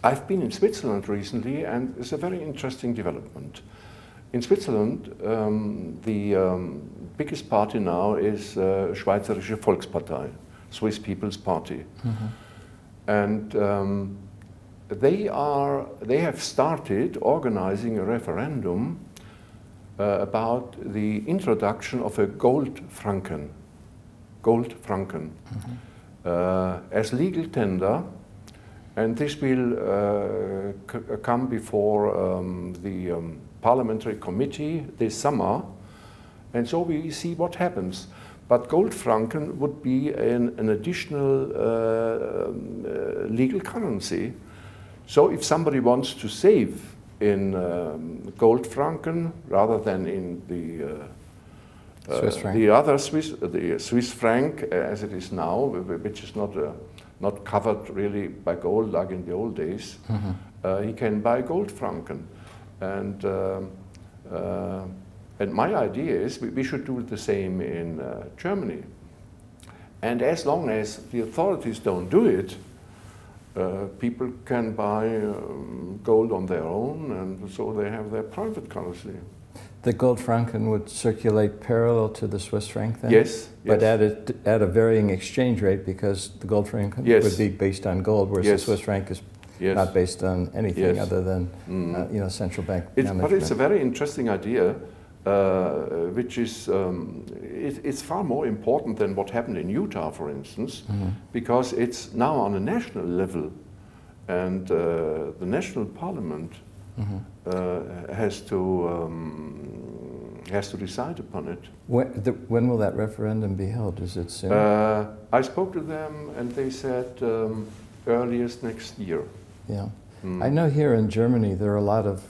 I've been in Switzerland recently, and it's a very interesting development. In Switzerland, the biggest party now is Schweizerische Volkspartei, Swiss People's Party. And they have started organizing a referendum about the introduction of a gold franken as legal tender, and this will come before the parliamentary committee this summer, and so we see what happens. But gold franken would be an additional legal currency. So if somebody wants to save in gold franken rather than in the Swiss franc. the Swiss franc as it is now, which is not covered really by gold like in the old days, he can buy gold franken. And my idea is we should do the same in Germany. And as long as the authorities don't do it, people can buy gold on their own, and so they have their private currency. The gold franken would circulate parallel to the Swiss franc then? Yes. But at a varying exchange rate, because the gold franken would be based on gold, whereas the Swiss franc is not based on anything other than central bank management. But it's a very interesting idea, which is it's far more important than what happened in Utah, for instance, because it's now on a national level, and the national parliament has to decide upon it. When will that referendum be held? Is it soon? I spoke to them, and they said earliest next year. Yeah, I know here in Germany there are a lot of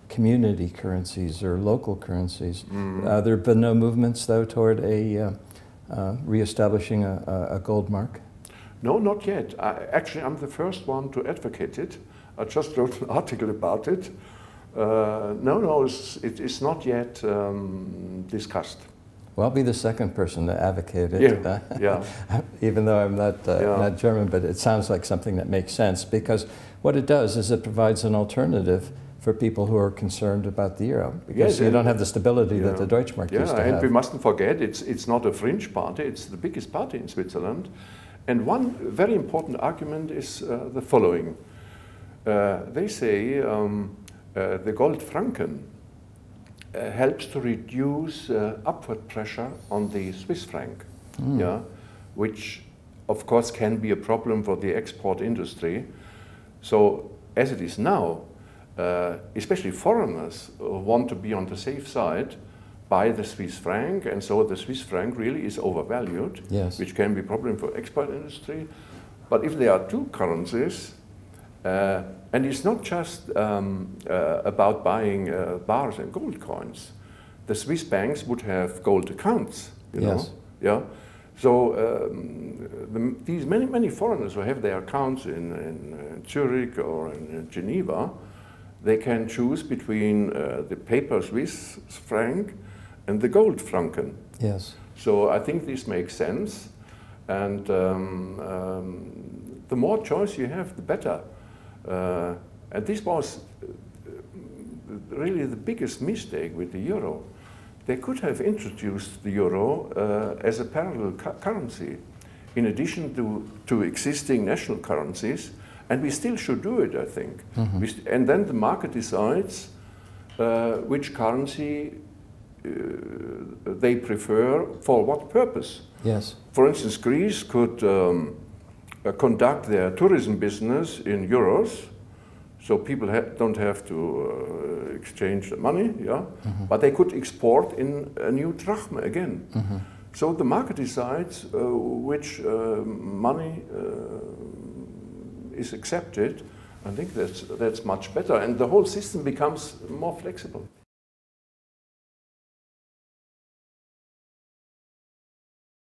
community currencies or local currencies. There have been no movements, though, toward re-establishing a gold mark? No, not yet. Actually, I'm the first one to advocate it. I just wrote an article about it. No, it's not yet discussed. Well, I'll be the second person to advocate it. Even though I'm not German, but it sounds like something that makes sense, because what it does is it provides an alternative for people who are concerned about the euro, because you don't have the stability that the Deutschmark used to have. And we mustn't forget, it's not a fringe party, it's the biggest party in Switzerland. And one very important argument is the following. They say the gold franken helps to reduce upward pressure on the Swiss franc, which of course can be a problem for the export industry. So as it is now, especially foreigners want to be on the safe side, buy the Swiss franc, and so the Swiss franc really is overvalued, which can be a problem for export industry. But if there are two currencies, and it's not just about buying bars and gold coins. The Swiss banks would have gold accounts, you know? Yeah. So these many foreigners who have their accounts in Zurich or in Geneva, they can choose between the paper Swiss franc and the gold franken. Yes. So I think this makes sense, and the more choice you have, the better. And this was really the biggest mistake with the euro. They could have introduced the euro as a parallel currency, in addition to existing national currencies, and we still should do it, I think. And then the market decides which currency they prefer for what purpose. Yes. For instance, Greece could conduct their tourism business in euros, so people don't have to exchange the money, but they could export in a new drachma again. So the market decides which money is accepted. I think that's much better, and the whole system becomes more flexible.